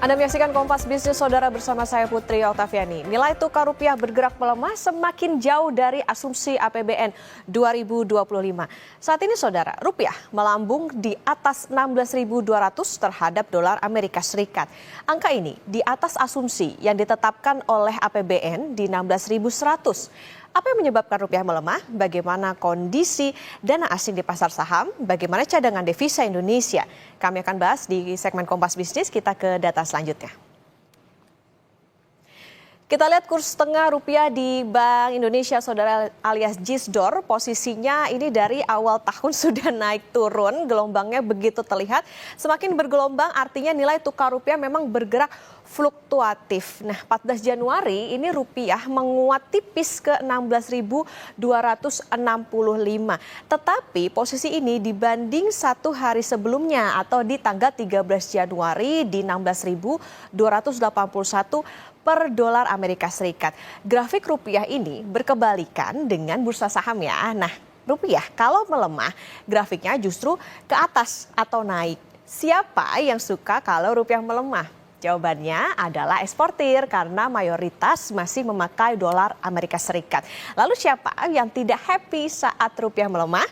Anda menyaksikan Kompas Bisnis Saudara bersama saya Putri Oktaviani. Nilai tukar rupiah bergerak melemah semakin jauh dari asumsi APBN 2025. Saat ini Saudara, rupiah melambung di atas 16.200 terhadap dolar Amerika Serikat. Angka ini di atas asumsi yang ditetapkan oleh APBN di 16.100. Apa yang menyebabkan rupiah melemah? Bagaimana kondisi dana asing di pasar saham? Bagaimana cadangan devisa Indonesia? Kami akan bahas di segmen Kompas Bisnis. Kita ke data selanjutnya. Kita lihat kurs tengah rupiah di Bank Indonesia Saudara alias JISDOR. Posisinya ini dari awal tahun sudah naik turun. Gelombangnya begitu terlihat. Semakin bergelombang artinya nilai tukar rupiah memang bergerak fluktuatif. Nah, 14 Januari ini rupiah menguat tipis ke 16.265. Tetapi posisi ini dibanding satu hari sebelumnya atau di tanggal 13 Januari di 16.281 per dolar Amerika Serikat. Grafik rupiah ini berkebalikan dengan bursa saham ya. Nah, rupiah kalau melemah grafiknya justru ke atas atau naik. Siapa yang suka kalau rupiah melemah? Jawabannya adalah eksportir karena mayoritas masih memakai dolar Amerika Serikat. Lalu siapa yang tidak happy saat rupiah melemah?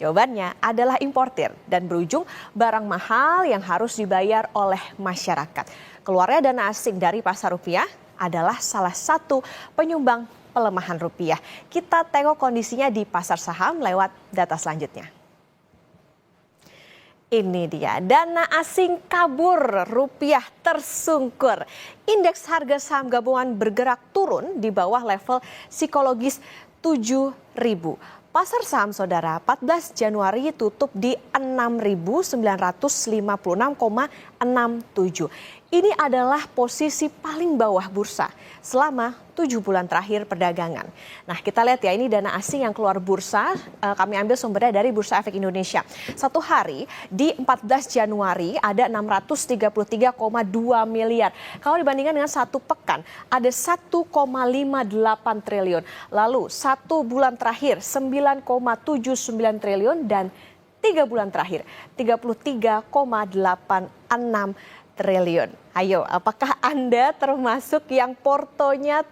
Jawabannya adalah importir dan berujung barang mahal yang harus dibayar oleh masyarakat. Keluarnya dana asing dari pasar rupiah adalah salah satu penyumbang pelemahan rupiah. Kita tengok kondisinya di pasar saham lewat data selanjutnya. Ini dia, dana asing kabur, rupiah tersungkur. Indeks harga saham gabungan bergerak turun di bawah level psikologis 7.000. Pasar saham Saudara 14 Januari tutup di 6.956,67. Ini adalah posisi paling bawah bursa selama 7 bulan terakhir perdagangan. Nah, kita lihat ya, ini dana asing yang keluar bursa, kami ambil sumbernya dari Bursa Efek Indonesia. Satu hari di 14 Januari ada 633,2 miliar. Kalau dibandingkan dengan satu pekan ada 1,58 triliun. Lalu satu bulan terakhir 9,79 triliun dan 3 bulan terakhir 33,86 triliun. Ayo, apakah Anda termasuk yang portonya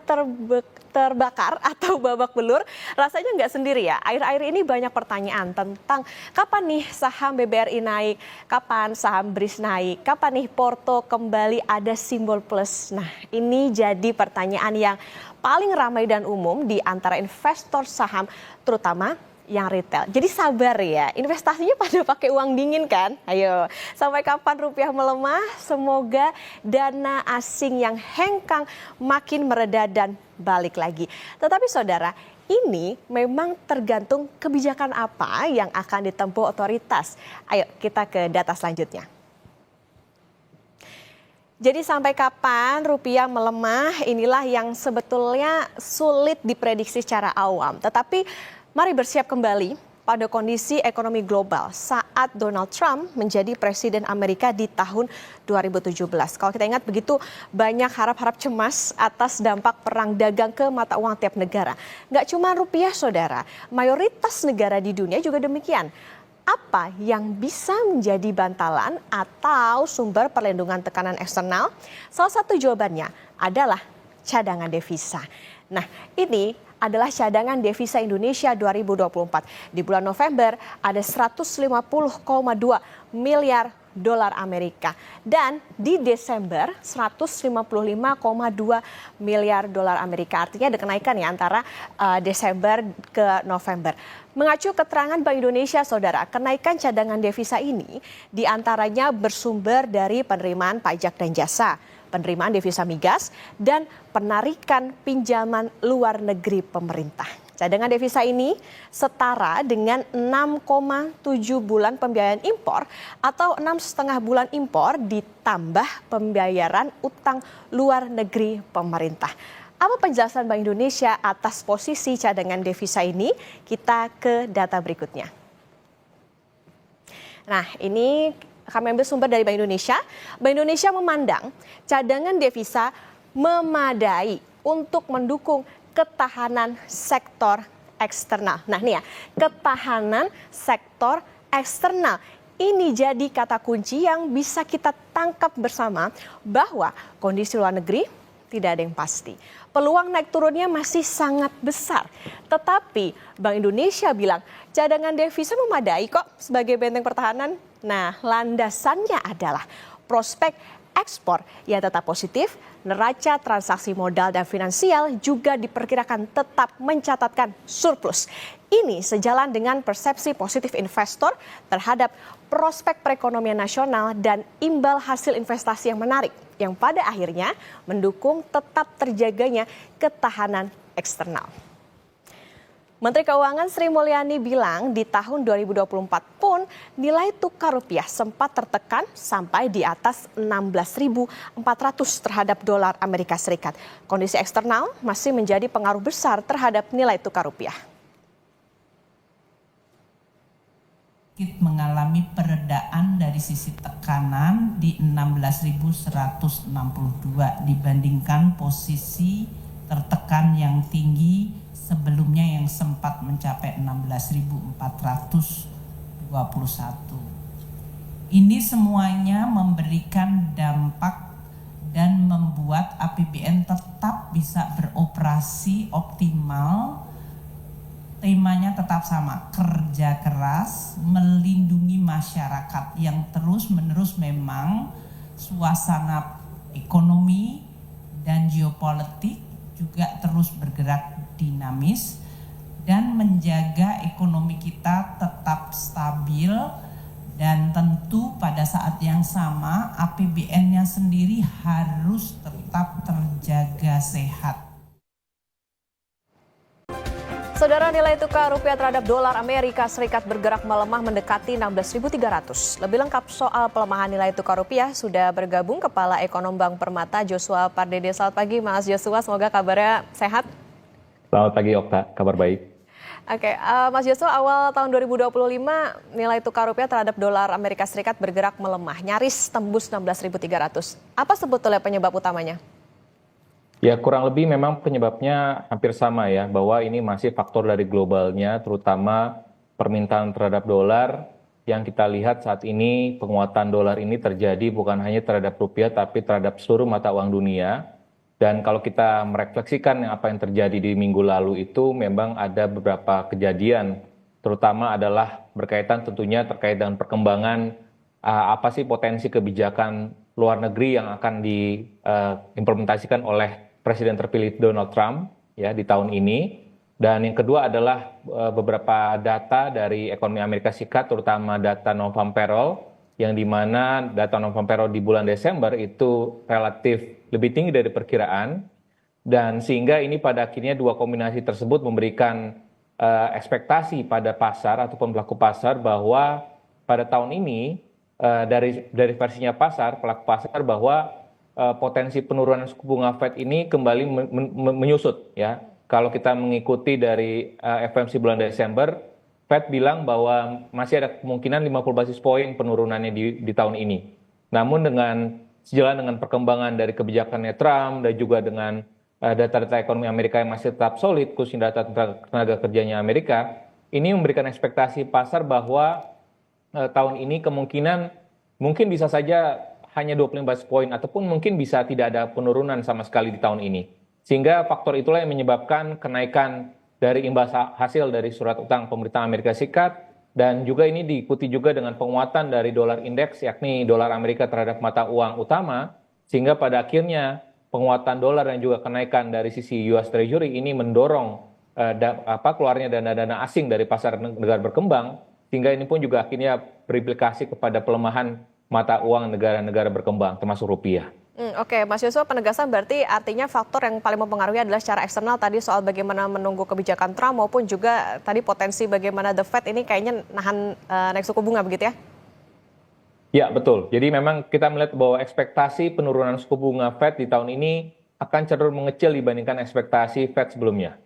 terbakar atau babak belur? Rasanya nggak sendiri ya. Akhir-akhir ini banyak pertanyaan tentang kapan nih saham BBRI naik, kapan saham BRIS naik, kapan nih porto kembali ada simbol plus. Nah, ini jadi pertanyaan yang paling ramai dan umum di antara investor saham, terutama yang retail. Jadi sabar ya, investasinya pada pakai uang dingin kan? Ayo, sampai kapan rupiah melemah? Semoga dana asing yang hengkang makin mereda dan balik lagi. Tetapi Saudara, ini memang tergantung kebijakan apa yang akan ditempuh otoritas. Ayo kita ke data selanjutnya. Jadi sampai kapan rupiah melemah? Inilah yang sebetulnya sulit diprediksi secara awam. Tetapi mari bersiap kembali pada kondisi ekonomi global saat Donald Trump menjadi presiden Amerika di tahun 2017. Kalau kita ingat begitu banyak harap-harap cemas atas dampak perang dagang ke mata uang tiap negara. Nggak cuma rupiah Saudara, mayoritas negara di dunia juga demikian. Apa yang bisa menjadi bantalan atau sumber perlindungan tekanan eksternal? Salah satu jawabannya adalah cadangan devisa. Nah, ini adalah cadangan devisa Indonesia 2024. Di bulan November ada 150,2 miliar dolar Amerika. Dan di Desember 155,2 miliar dolar Amerika. Artinya ada kenaikan ya antara Desember ke November. Mengacu keterangan Bank Indonesia, Saudara, kenaikan cadangan devisa ini diantaranya bersumber dari penerimaan pajak dan jasa, penerimaan devisa migas, dan penarikan pinjaman luar negeri pemerintah. Cadangan devisa ini setara dengan 6,7 bulan pembiayaan impor atau 6,5 bulan impor ditambah pembayaran utang luar negeri pemerintah. Apa penjelasan Bank Indonesia atas posisi cadangan devisa ini? Kita ke data berikutnya. Nah, ini kami ambil sumber dari Bank Indonesia. Bank Indonesia memandang cadangan devisa memadai untuk mendukung ketahanan sektor eksternal. Nah nih ya, ketahanan sektor eksternal. ini jadi kata kunci yang bisa kita tangkap bersama bahwa kondisi luar negeri tidak ada yang pasti. Peluang naik turunnya masih sangat besar. Tetapi Bank Indonesia bilang cadangan devisa memadai kok sebagai benteng pertahanan. Nah, landasannya adalah prospek ekspor yang tetap positif, neraca transaksi modal dan finansial juga diperkirakan tetap mencatatkan surplus. Ini sejalan dengan persepsi positif investor terhadap prospek perekonomian nasional dan imbal hasil investasi yang menarik, yang pada akhirnya mendukung tetap terjaganya ketahanan eksternal. Menteri Keuangan Sri Mulyani bilang di tahun 2024 pun nilai tukar rupiah sempat tertekan sampai di atas 16.400 terhadap dolar Amerika Serikat. Kondisi eksternal masih menjadi pengaruh besar terhadap nilai tukar rupiah. Mengalami peredaan dari sisi tekanan di 16.162 dibandingkan posisi tertekan yang tinggi sebelumnya yang sempat mencapai 16.421. Ini semuanya memberikan dampak dan membuat APBN tetap bisa beroperasi optimal. Temanya tetap sama, kerja keras, melindungi masyarakat yang terus-menerus memang suasana ekonomi dan geopolitik juga terus bergerak dinamis dan menjaga ekonomi kita tetap stabil dan tentu pada saat yang sama APBN-nya sendiri harus tetap terjaga sehat. Saudara, nilai tukar rupiah terhadap dolar Amerika Serikat bergerak melemah mendekati 16.300. Lebih lengkap soal pelemahan nilai tukar rupiah sudah bergabung Kepala Ekonom Bank Permata Joshua Pardede. Selamat pagi Mas Joshua, semoga kabarnya sehat. Selamat pagi Okta, kabar baik. Oke, Mas Joshua, awal tahun 2025 nilai tukar rupiah terhadap dolar Amerika Serikat bergerak melemah, nyaris tembus 16.300. Apa sebetulnya penyebab utamanya? Ya, kurang lebih memang penyebabnya hampir sama ya, bahwa ini masih faktor dari globalnya, terutama permintaan terhadap dolar yang kita lihat saat ini penguatan dolar ini terjadi bukan hanya terhadap rupiah tapi terhadap seluruh mata uang dunia. Dan kalau kita merefleksikan apa yang terjadi di minggu lalu itu memang ada beberapa kejadian, terutama adalah berkaitan tentunya terkait dengan perkembangan apa sih potensi kebijakan luar negeri yang akan diimplementasikan oleh Presiden terpilih Donald Trump ya di tahun ini. Dan yang kedua adalah beberapa data dari ekonomi Amerika Serikat, terutama data non-farm payroll, yang dimana data non-farm payroll di bulan Desember itu relatif lebih tinggi dari perkiraan, dan sehingga ini pada akhirnya dua kombinasi tersebut memberikan ekspektasi pada pasar ataupun pelaku pasar bahwa pada tahun ini dari versinya pasar, pelaku pasar bahwa potensi penurunan suku bunga Fed ini kembali menyusut ya. Kalau kita mengikuti dari FOMC bulan Desember, Fed bilang bahwa masih ada kemungkinan 50 basis poin penurunannya di tahun ini. Namun sejalan dengan perkembangan dari kebijakannya Trump dan juga dengan data-data ekonomi Amerika yang masih tetap solid, khususnya data tenaga kerjanya Amerika, ini memberikan ekspektasi pasar bahwa tahun ini kemungkinan mungkin bisa saja hanya 25 basis poin ataupun mungkin bisa tidak ada penurunan sama sekali di tahun ini. Sehingga faktor itulah yang menyebabkan kenaikan dari imbas hasil dari surat utang pemerintah Amerika Serikat, dan juga ini diikuti juga dengan penguatan dari dolar indeks, yakni dolar Amerika terhadap mata uang utama, sehingga pada akhirnya penguatan dolar dan juga kenaikan dari sisi US Treasury ini mendorong keluarnya dana-dana asing dari pasar negara berkembang, sehingga ini pun juga akhirnya berimplikasi kepada pelemahan mata uang negara-negara berkembang termasuk rupiah. Oke, Mas Joshua, penegasan berarti artinya faktor yang paling mempengaruhi adalah secara eksternal tadi soal bagaimana menunggu kebijakan Trump maupun juga tadi potensi bagaimana the Fed ini kayaknya nahan naik suku bunga begitu ya? Ya, betul. Jadi memang kita melihat bahwa ekspektasi penurunan suku bunga Fed di tahun ini akan cenderung mengecil dibandingkan ekspektasi Fed sebelumnya.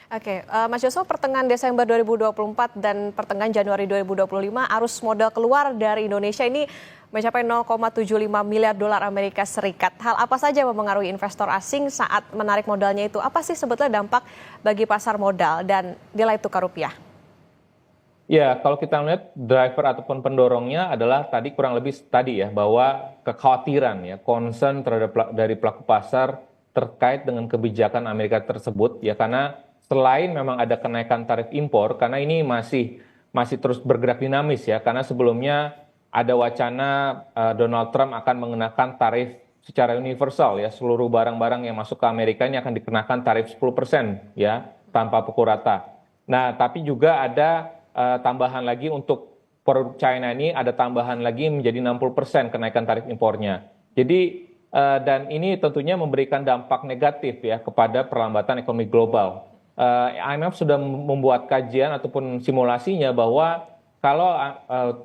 Oke, Mas Joshua, pertengahan Desember 2024 dan pertengahan Januari 2025 arus modal keluar dari Indonesia ini mencapai 0,75 miliar dolar Amerika Serikat. Hal apa saja yang mempengaruhi investor asing saat menarik modalnya itu? Apa sih sebetulnya dampak bagi pasar modal dan nilai tukar rupiah? Ya, kalau kita melihat driver ataupun pendorongnya adalah tadi kurang lebih tadi ya, bahwa kekhawatiran ya, concern terhadap dari pelaku pasar terkait dengan kebijakan Amerika tersebut ya, karena selain memang ada kenaikan tarif impor, karena ini masih terus bergerak dinamis ya, karena sebelumnya ada wacana Donald Trump akan mengenakan tarif secara universal ya, seluruh barang-barang yang masuk ke Amerika ini akan dikenakan tarif 10% ya, tanpa pukul rata. Nah, tapi juga ada tambahan lagi untuk produk China ini, ada tambahan lagi menjadi 60% kenaikan tarif impornya. Jadi dan ini tentunya memberikan dampak negatif ya kepada perlambatan ekonomi global. IMF sudah membuat kajian ataupun simulasinya bahwa kalau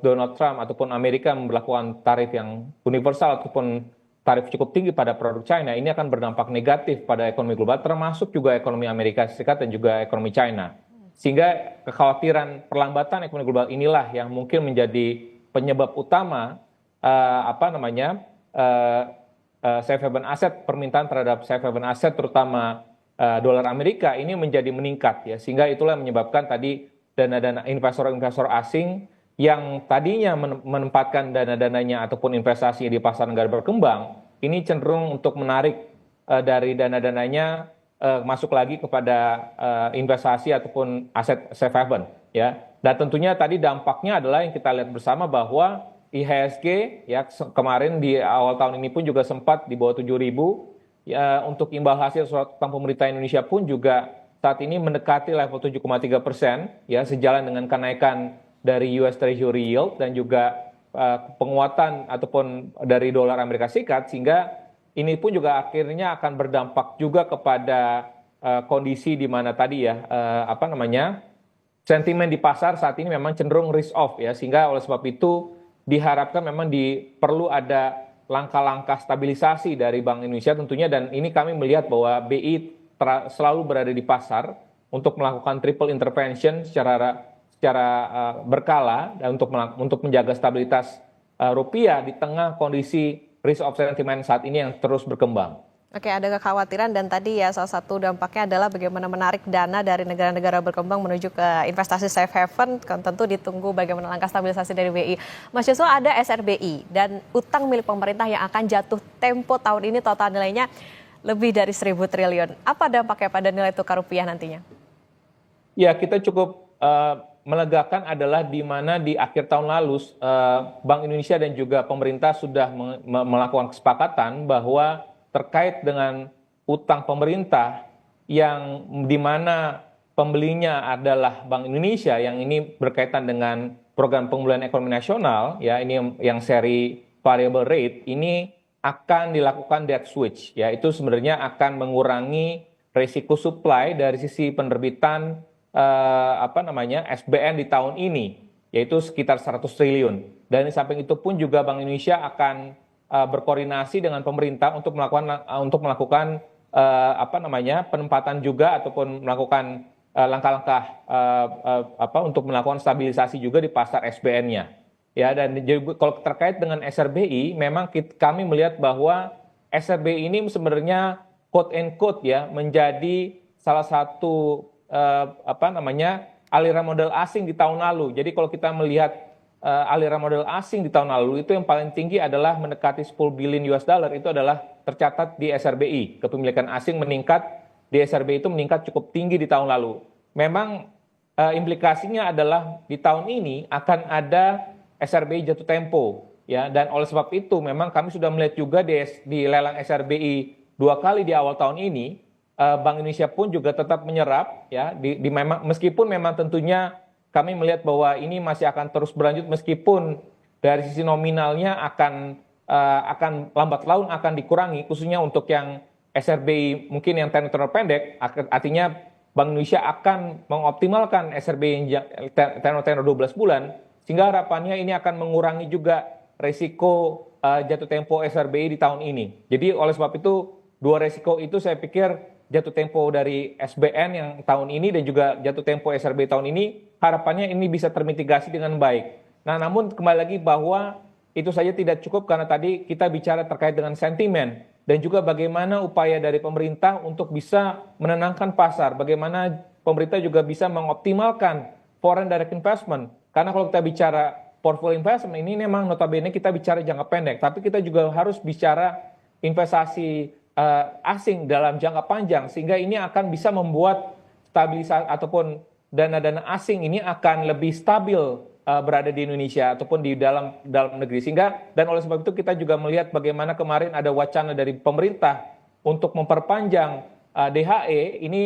Donald Trump ataupun Amerika memberlakukan tarif yang universal ataupun tarif cukup tinggi pada produk China, ini akan berdampak negatif pada ekonomi global, termasuk juga ekonomi Amerika Serikat dan juga ekonomi China. Sehingga kekhawatiran perlambatan ekonomi global inilah yang mungkin menjadi penyebab utama safe haven aset, permintaan terhadap safe haven aset terutama dolar Amerika ini menjadi meningkat ya, sehingga itulah yang menyebabkan tadi dana-dana investor-investor asing yang tadinya menempatkan dana-dananya ataupun investasi di pasar negara berkembang ini cenderung untuk menarik dari dana-dananya masuk lagi kepada investasi ataupun aset safe haven ya. Dan tentunya tadi dampaknya adalah yang kita lihat bersama bahwa IHSG ya kemarin di awal tahun ini pun juga sempat di bawah 7.000 ya, untuk imbal hasil surat utang pemerintah Indonesia pun juga saat ini mendekati level 7,3% ya, sejalan dengan kenaikan dari US Treasury yield dan juga penguatan ataupun dari dolar Amerika Serikat, sehingga ini pun juga akhirnya akan berdampak juga kepada kondisi di mana tadi ya sentimen di pasar saat ini memang cenderung risk off ya, sehingga oleh sebab itu diharapkan memang perlu ada langkah-langkah stabilisasi dari Bank Indonesia tentunya, dan ini kami melihat bahwa BI selalu berada di pasar untuk melakukan triple intervention secara berkala dan untuk menjaga stabilitas rupiah di tengah kondisi risk of sentiment saat ini yang terus berkembang. Oke, ada kekhawatiran dan tadi ya salah satu dampaknya adalah bagaimana menarik dana dari negara-negara berkembang menuju ke investasi safe haven, kan tentu ditunggu bagaimana langkah stabilisasi dari BI. Mas Yusuf, ada SRBI dan utang milik pemerintah yang akan jatuh tempo tahun ini total nilainya lebih dari 1.000 triliun. Apa dampaknya pada nilai tukar rupiah nantinya? Ya, kita cukup melegakan adalah di mana di akhir tahun lalu Bank Indonesia dan juga pemerintah sudah melakukan kesepakatan bahwa terkait dengan utang pemerintah yang di mana pembelinya adalah Bank Indonesia, yang ini berkaitan dengan program pemulihan ekonomi nasional ya, ini yang seri variable rate, ini akan dilakukan debt switch ya, itu sebenarnya akan mengurangi risiko supply dari sisi penerbitan SBN di tahun ini, yaitu sekitar 100 triliun. Dan di samping itu pun juga Bank Indonesia akan berkoordinasi dengan pemerintah untuk melakukan penempatan juga ataupun melakukan langkah-langkah untuk melakukan stabilisasi juga di pasar SBN-nya. Ya, dan kalau terkait dengan SRBI, memang kami melihat bahwa SRBI ini sebenarnya quote and quote ya menjadi salah satu aliran modal asing di tahun lalu. Jadi kalau kita melihat aliran modal asing di tahun lalu, itu yang paling tinggi adalah mendekati 10 billion US dollar, itu adalah tercatat di SRBI. Kepemilikan asing meningkat di SRBI itu meningkat cukup tinggi di tahun lalu. Memang implikasinya adalah di tahun ini akan ada SRBI jatuh tempo ya, dan oleh sebab itu memang kami sudah melihat juga di lelang SRBI 2 kali di awal tahun ini. Bank Indonesia pun juga tetap menyerap ya, meskipun memang tentunya kami melihat bahwa ini masih akan terus berlanjut, meskipun dari sisi nominalnya akan lambat laun akan dikurangi, khususnya untuk yang SRBI mungkin yang tenor pendek, artinya Bank Indonesia akan mengoptimalkan SRBI yang tenor 12 bulan, sehingga harapannya ini akan mengurangi juga risiko jatuh tempo SRBI di tahun ini. Jadi oleh sebab itu dua risiko itu saya pikir, jatuh tempo dari SBN yang tahun ini dan juga jatuh tempo SRBI tahun ini, harapannya ini bisa termitigasi dengan baik. Nah, namun kembali lagi bahwa itu saja tidak cukup, karena tadi kita bicara terkait dengan sentimen dan juga bagaimana upaya dari pemerintah untuk bisa menenangkan pasar, bagaimana pemerintah juga bisa mengoptimalkan foreign direct investment. Karena kalau kita bicara portfolio investment ini memang notabene kita bicara jangka pendek, tapi kita juga harus bicara investasi asing dalam jangka panjang, sehingga ini akan bisa membuat stabilisasi ataupun dana-dana asing ini akan lebih stabil berada di Indonesia ataupun di dalam negeri. Sehingga dan oleh sebab itu kita juga melihat bagaimana kemarin ada wacana dari pemerintah untuk memperpanjang DHE. Ini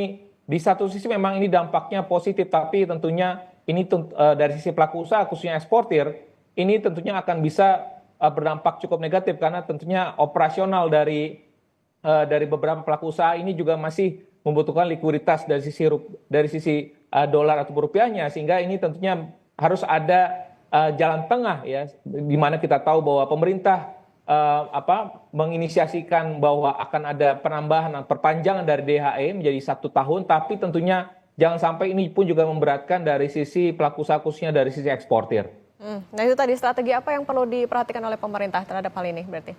di satu sisi memang ini dampaknya positif, tapi tentunya ini dari sisi pelaku usaha khususnya eksportir ini tentunya akan bisa berdampak cukup negatif, karena tentunya operasional dari beberapa pelaku usaha ini juga masih membutuhkan likuiditas dari sisi dolar atau rupiahnya, sehingga ini tentunya harus ada jalan tengah ya, di mana kita tahu bahwa pemerintah menginisiasikan bahwa akan ada penambahan perpanjangan dari DHE menjadi 1 tahun, tapi tentunya jangan sampai ini pun juga memberatkan dari sisi pelaku usaha khususnya dari sisi eksportir. Nah itu tadi strategi apa yang perlu diperhatikan oleh pemerintah terhadap hal ini berarti?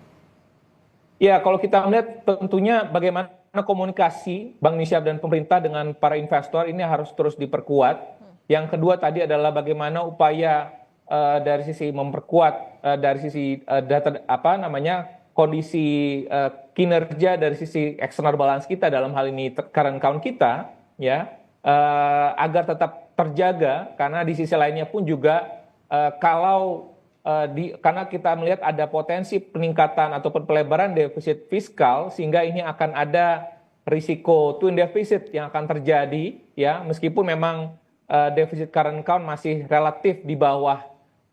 Ya, kalau kita melihat tentunya bagaimana komunikasi Bank Indonesia dan pemerintah dengan para investor ini harus terus diperkuat. Yang kedua tadi adalah bagaimana upaya dari sisi memperkuat dari sisi kondisi kinerja dari sisi external balance kita, dalam hal ini current account kita ya, agar tetap terjaga, karena di sisi lainnya pun juga karena kita melihat ada potensi peningkatan ataupun pelebaran defisit fiskal, sehingga ini akan ada risiko twin deficit yang akan terjadi ya, meskipun memang defisit current account masih relatif di bawah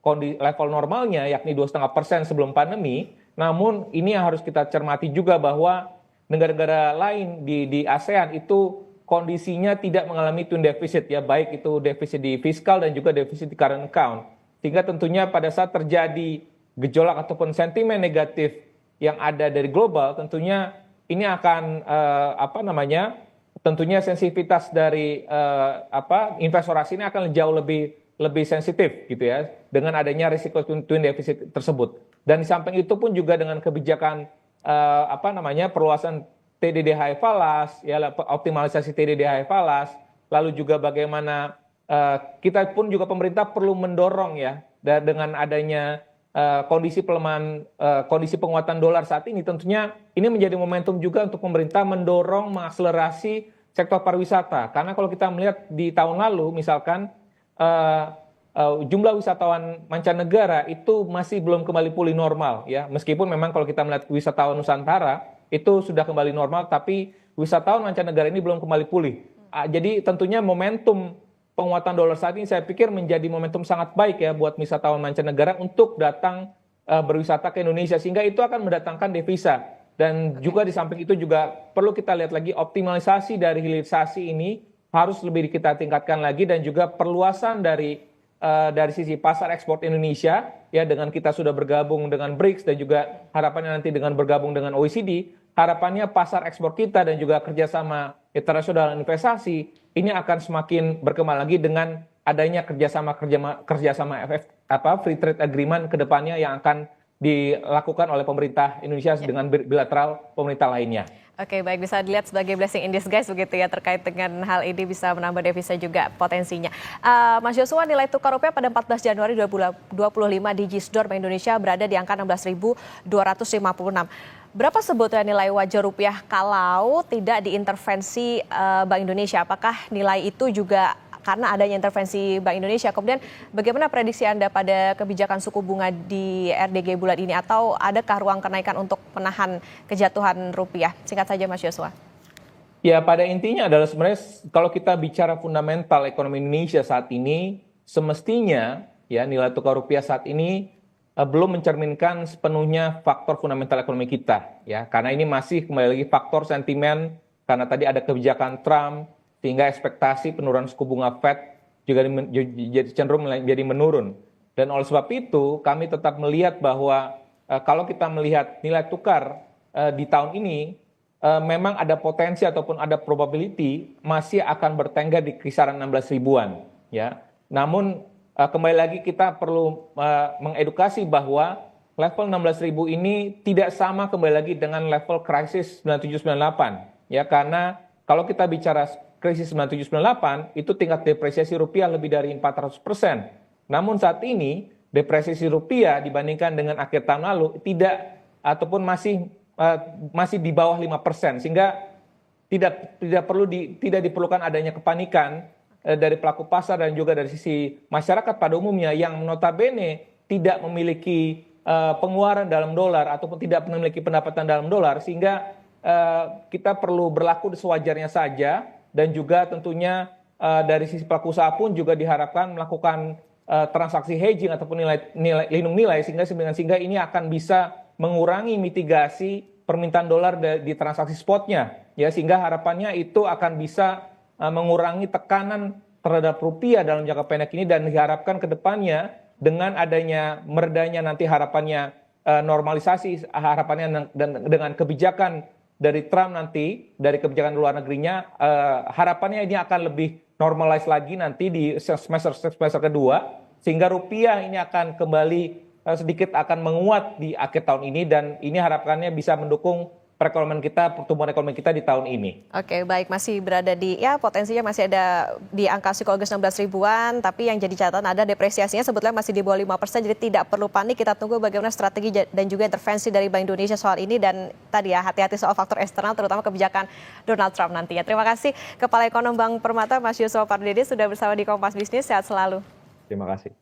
level normalnya yakni 2,5% sebelum pandemi. Namun ini yang harus kita cermati juga bahwa negara-negara lain di ASEAN itu kondisinya tidak mengalami twin deficit ya, baik itu defisit di fiskal dan juga defisit di current account. Sehingga tentunya pada saat terjadi gejolak ataupun sentimen negatif yang ada dari global, tentunya ini akan tentunya sensitivitas dari investor asing ini akan jauh lebih sensitif gitu ya, dengan adanya risiko twin deficit tersebut. Dan di samping itu pun juga dengan kebijakan perluasan TDDHE falas ya, optimalisasi TDDHE falas, lalu juga bagaimana kita pun juga pemerintah perlu mendorong ya, dengan adanya kondisi pelemahan, kondisi penguatan dolar saat ini, tentunya ini menjadi momentum juga untuk pemerintah mendorong mengakselerasi sektor pariwisata. Karena kalau kita melihat di tahun lalu misalkan jumlah wisatawan mancanegara itu masih belum kembali pulih normal ya, meskipun memang kalau kita melihat wisatawan Nusantara itu sudah kembali normal, tapi wisatawan mancanegara ini belum kembali pulih. Jadi tentunya momentum penguatan dolar saat ini saya pikir menjadi momentum sangat baik ya buat wisatawan mancanegara untuk datang berwisata ke Indonesia, sehingga itu akan mendatangkan devisa. Dan juga di samping itu juga perlu kita lihat lagi optimalisasi dari hilirisasi ini harus lebih kita tingkatkan lagi, dan juga perluasan dari sisi pasar ekspor Indonesia ya, dengan kita sudah bergabung dengan BRICS dan juga harapannya nanti dengan bergabung dengan OECD, harapannya pasar ekspor kita dan juga kerjasama internasional investasi ini akan semakin berkembang lagi dengan adanya kerjasama free trade agreement ke depannya yang akan dilakukan oleh pemerintah Indonesia dengan bilateral pemerintah lainnya. Oke, baik, bisa dilihat sebagai blessing in disguise begitu ya, terkait dengan hal ini bisa menambah devisa juga potensinya. Mas Joshua, nilai tukar rupiah pada 14 Januari 2025 di Gisdor Bank Indonesia berada di angka 16.256. Berapa sebetulnya nilai wajar rupiah kalau tidak diintervensi Bank Indonesia? Apakah nilai itu juga karena adanya intervensi Bank Indonesia? Kemudian bagaimana prediksi Anda pada kebijakan suku bunga di RDG bulan ini? Atau adakah ruang kenaikan untuk menahan kejatuhan rupiah? Singkat saja Mas Joshua. Ya, pada intinya adalah sebenarnya kalau kita bicara fundamental ekonomi Indonesia saat ini, semestinya ya nilai tukar rupiah saat ini belum mencerminkan sepenuhnya faktor fundamental ekonomi kita ya, karena ini masih kembali lagi faktor sentimen, karena tadi ada kebijakan Trump sehingga ekspektasi penurunan suku bunga Fed juga cenderung menjadi menurun. Dan oleh sebab itu kami tetap melihat bahwa kalau kita melihat nilai tukar di tahun ini memang ada potensi ataupun ada probability masih akan bertengger di kisaran 16 ribuan ya. Namun kembali lagi kita perlu mengedukasi bahwa level 16 ribu ini tidak sama kembali lagi dengan level krisis 97-98 ya, karena kalau kita bicara krisis 97-98 itu tingkat depresiasi rupiah lebih dari 400%. Namun saat ini depresiasi rupiah dibandingkan dengan akhir tahun lalu tidak ataupun masih di bawah 5%, sehingga tidak diperlukan adanya kepanikan dari pelaku pasar dan juga dari sisi masyarakat pada umumnya yang notabene tidak memiliki pengeluaran dalam dolar ataupun tidak memiliki pendapatan dalam dolar, sehingga kita perlu berlaku sewajarnya saja. Dan juga tentunya dari sisi pelaku usaha pun juga diharapkan melakukan transaksi hedging ataupun lindung nilai sehingga ini akan bisa mengurangi mitigasi permintaan dolar di transaksi spotnya, ya, sehingga harapannya itu akan bisa mengurangi tekanan terhadap rupiah dalam jangka pendek ini, dan diharapkan ke depannya dengan adanya meredanya nanti harapannya normalisasi, harapannya dengan kebijakan dari Trump nanti, dari kebijakan luar negerinya, harapannya ini akan lebih normalize lagi nanti di semester kedua, sehingga rupiah ini akan kembali sedikit akan menguat di akhir tahun ini, dan ini harapannya bisa mendukung perekonomian kita, pertumbuhan ekonomi kita di tahun ini. Oke, baik, masih berada di, ya potensinya masih ada di angka psikologis 16 ribuan, tapi yang jadi catatan ada depresiasinya sebetulnya masih di bawah 5%, jadi tidak perlu panik. Kita tunggu bagaimana strategi dan juga intervensi dari Bank Indonesia soal ini, dan tadi ya hati-hati soal faktor eksternal terutama kebijakan Donald Trump nantinya. Terima kasih Kepala Ekonom Bank Permata Mas Yusuf Pardede sudah bersama di Kompas Bisnis, sehat selalu. Terima kasih.